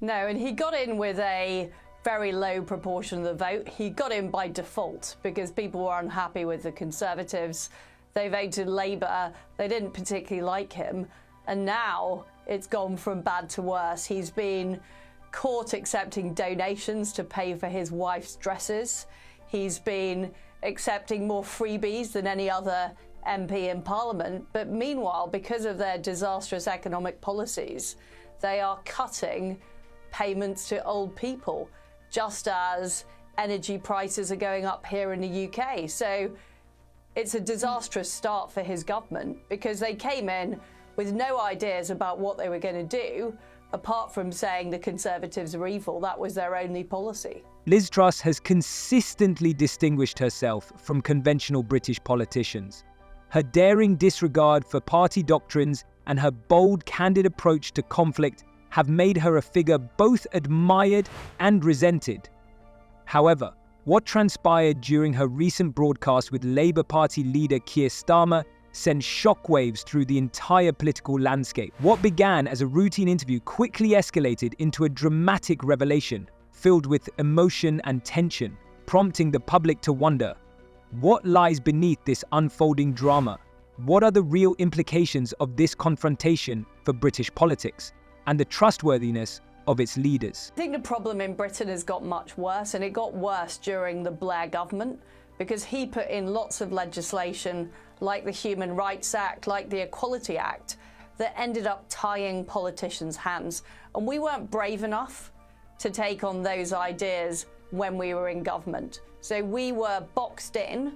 No, and he got in with a very low proportion of the vote. He got in by default because people were unhappy with the Conservatives. They voted Labour. They didn't particularly like him. And now it's gone from bad to worse. He's been caught accepting donations to pay for his wife's dresses. He's been accepting more freebies than any other MP in Parliament. But meanwhile, because of their disastrous economic policies, they are cutting payments to old people, just as energy prices are going up here in the UK. So it's a disastrous start for his government because they came in with no ideas about what they were going to do, apart from saying the Conservatives are evil. That was their only policy. Liz Truss has consistently distinguished herself from conventional British politicians. Her daring disregard for party doctrines and her bold, candid approach to conflict have made her a figure both admired and resented. However, what transpired during her recent broadcast with Labour Party leader Keir Starmer sent shockwaves through the entire political landscape. What began as a routine interview quickly escalated into a dramatic revelation filled with emotion and tension, prompting the public to wonder, what lies beneath this unfolding drama? What are the real implications of this confrontation for British politics and the trustworthiness of its leaders? I think the problem in Britain has got much worse, and it got worse during the Blair government because he put in lots of legislation like the Human Rights Act, like the Equality Act, that ended up tying politicians' hands. And we weren't brave enough to take on those ideas when we were in government. So we were boxed in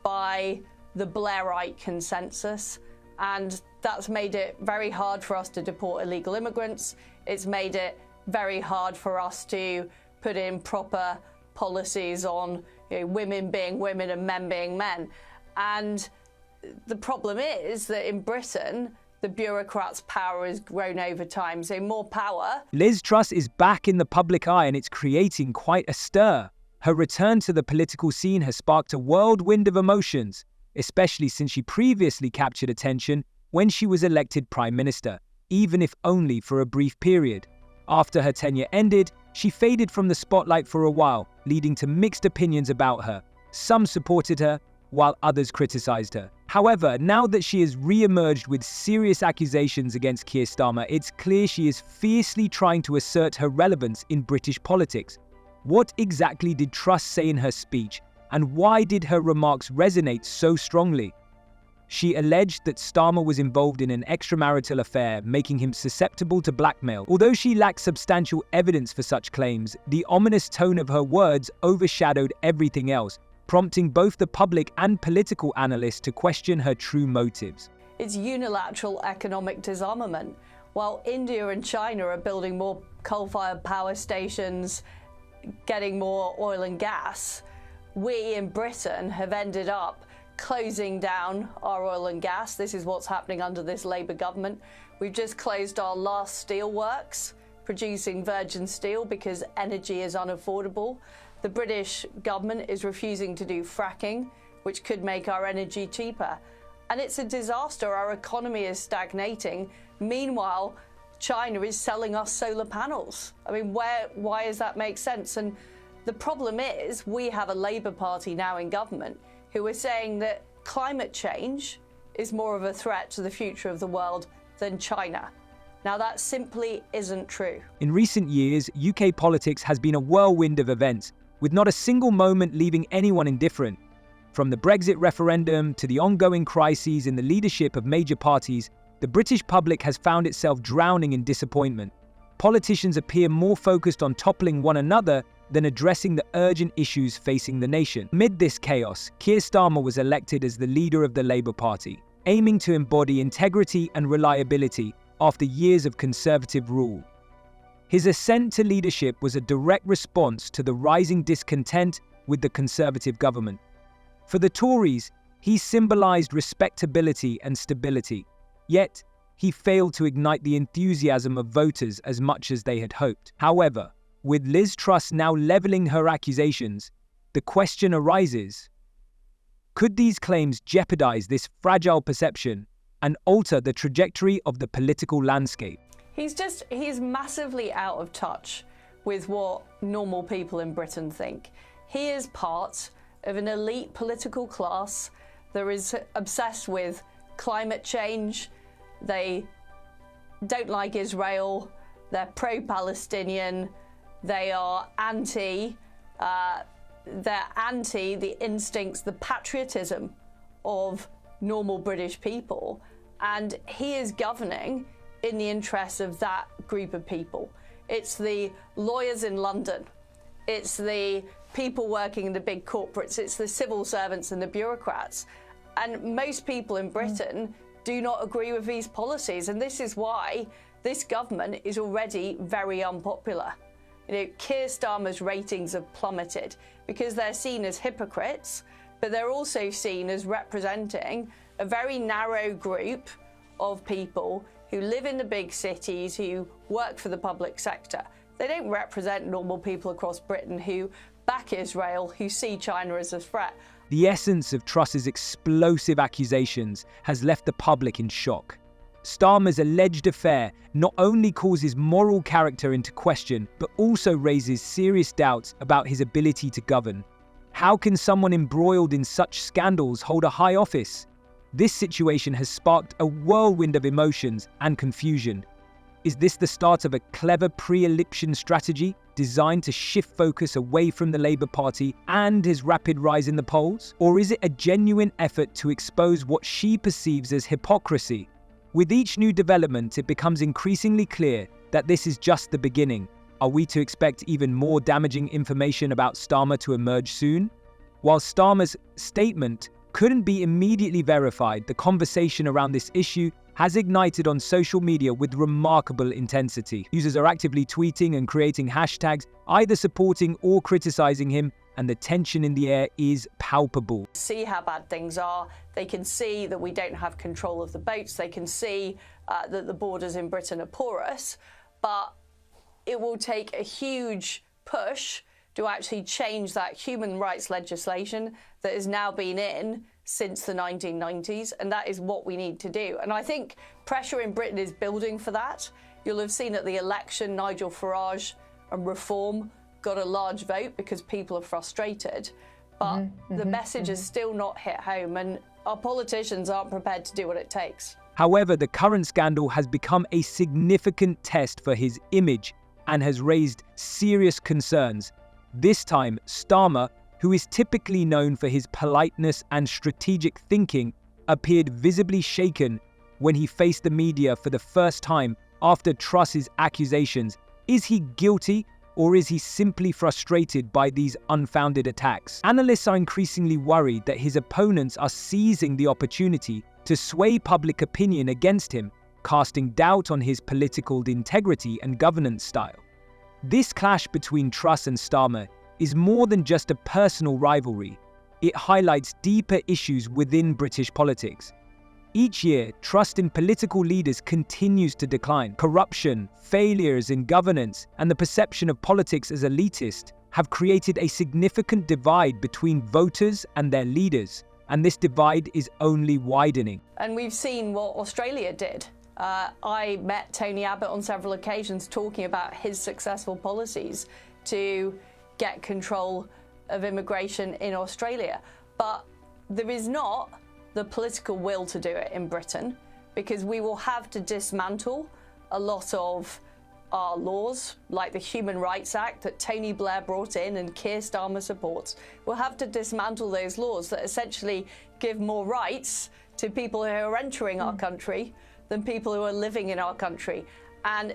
by the Blairite consensus, and that's made it very hard for us to deport illegal immigrants. It's made it very hard for us to put in proper policies on women being women and men being men. And the problem is that in Britain, the bureaucrats' power has grown over time, so more power. Liz Truss is back in the public eye and it's creating quite a stir. Her return to the political scene has sparked a whirlwind of emotions, especially since she previously captured attention when she was elected Prime Minister, even if only for a brief period. After her tenure ended, she faded from the spotlight for a while, leading to mixed opinions about her. Some supported her, while others criticized her. However, now that she has re-emerged with serious accusations against Keir Starmer, it's clear she is fiercely trying to assert her relevance in British politics. What exactly did Truss say in her speech, and why did her remarks resonate so strongly? She alleged that Starmer was involved in an extramarital affair, making him susceptible to blackmail. Although she lacked substantial evidence for such claims, the ominous tone of her words overshadowed everything else, prompting both the public and political analysts to question her true motives. It's unilateral economic disarmament. While India and China are building more coal-fired power stations, getting more oil and gas, we in Britain have ended up closing down our oil and gas. This is what's happening under this Labour government. We've just closed our last steelworks, producing virgin steel because energy is unaffordable. The British government is refusing to do fracking, which could make our energy cheaper. And it's a disaster. Our economy is stagnating. Meanwhile, China is selling us solar panels. I mean, why does that make sense? And the problem is we have a Labour Party now in government who are saying that climate change is more of a threat to the future of the world than China. Now, that simply isn't true. In recent years, UK politics has been a whirlwind of events, with not a single moment leaving anyone indifferent. From the Brexit referendum to the ongoing crises in the leadership of major parties, the British public has found itself drowning in disappointment. Politicians appear more focused on toppling one another than addressing the urgent issues facing the nation. Amid this chaos, Keir Starmer was elected as the leader of the Labour Party, aiming to embody integrity and reliability after years of Conservative rule. His ascent to leadership was a direct response to the rising discontent with the Conservative government. For the Tories, he symbolised respectability and stability, yet he failed to ignite the enthusiasm of voters as much as they had hoped. However, with Liz Truss now levelling her accusations, the question arises, could these claims jeopardise this fragile perception and alter the trajectory of the political landscape? He's massively out of touch with what normal people in Britain think. He is part of an elite political class that is obsessed with climate change. They don't like Israel. They're pro-Palestinian. They are anti the instincts, the patriotism of normal British people. And he is governing in the interests of that group of people. It's the lawyers in London. It's the people working in the big corporates. It's the civil servants and the bureaucrats. And most people in Britain do not agree with these policies. And this is why this government is already very unpopular. You know, Keir Starmer's ratings have plummeted because they're seen as hypocrites, but they're also seen as representing a very narrow group of people who live in the big cities, who work for the public sector. They don't represent normal people across Britain who back Israel, who see China as a threat. The essence of Truss's explosive accusations has left the public in shock. Starmer's alleged affair not only causes moral character into question, but also raises serious doubts about his ability to govern. How can someone embroiled in such scandals hold a high office? This situation has sparked a whirlwind of emotions and confusion. Is this the start of a clever pre-election strategy designed to shift focus away from the Labour Party and his rapid rise in the polls? Or is it a genuine effort to expose what she perceives as hypocrisy? With each new development, it becomes increasingly clear that this is just the beginning. Are we to expect even more damaging information about Starmer to emerge soon? While Starmer's statement couldn't be immediately verified, the conversation around this issue has ignited on social media with remarkable intensity. Users are actively tweeting and creating hashtags, either supporting or criticizing him, and the tension in the air is palpable. See how bad things are. They can see that we don't have control of the boats. They can see that the borders in Britain are porous, but it will take a huge push to actually change that human rights legislation that has now been in since the 1990s, and that is what we need to do. And I think pressure in Britain is building for that. You'll have seen at the election, Nigel Farage and Reform got a large vote because people are frustrated, but the message has still not hit home, and our politicians aren't prepared to do what it takes. However, the current scandal has become a significant test for his image and has raised serious concerns. This time, Starmer, who is typically known for his politeness and strategic thinking, appeared visibly shaken when he faced the media for the first time after Truss's accusations. Is he guilty, or is he simply frustrated by these unfounded attacks? Analysts are increasingly worried that his opponents are seizing the opportunity to sway public opinion against him, casting doubt on his political integrity and governance style. This clash between Truss and Starmer is more than just a personal rivalry. It highlights deeper issues within British politics. Each year, trust in political leaders continues to decline. Corruption, failures in governance, and the perception of politics as elitist have created a significant divide between voters and their leaders, and this divide is only widening. And we've seen what Australia did. I met Tony Abbott on several occasions talking about his successful policies to get control of immigration in Australia. But there is not the political will to do it in Britain, because we will have to dismantle a lot of our laws, like the Human Rights Act that Tony Blair brought in and Keir Starmer supports. We'll have to dismantle those laws that essentially give more rights to people who are entering our country than people who are living in our country. And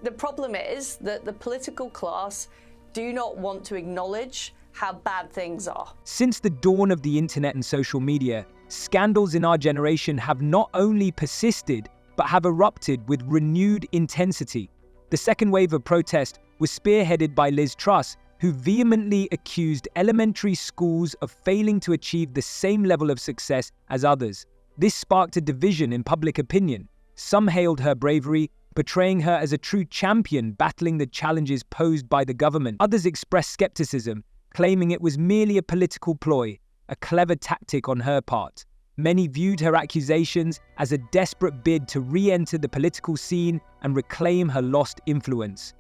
the problem is that the political class do not want to acknowledge how bad things are. Since the dawn of the internet and social media, scandals in our generation have not only persisted, but have erupted with renewed intensity. The second wave of protest was spearheaded by Liz Truss, who vehemently accused elementary schools of failing to achieve the same level of success as others. This sparked a division in public opinion. Some hailed her bravery, portraying her as a true champion battling the challenges posed by the government. Others expressed skepticism, claiming it was merely a political ploy, a clever tactic on her part. Many viewed her accusations as a desperate bid to re-enter the political scene and reclaim her lost influence.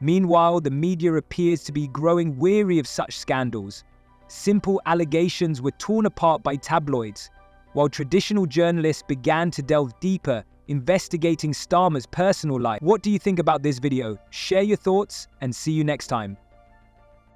Meanwhile, the media appears to be growing weary of such scandals. Simple allegations were torn apart by tabloids, while traditional journalists began to delve deeper, investigating Starmer's personal life. What do you think about this video? Share your thoughts and see you next time.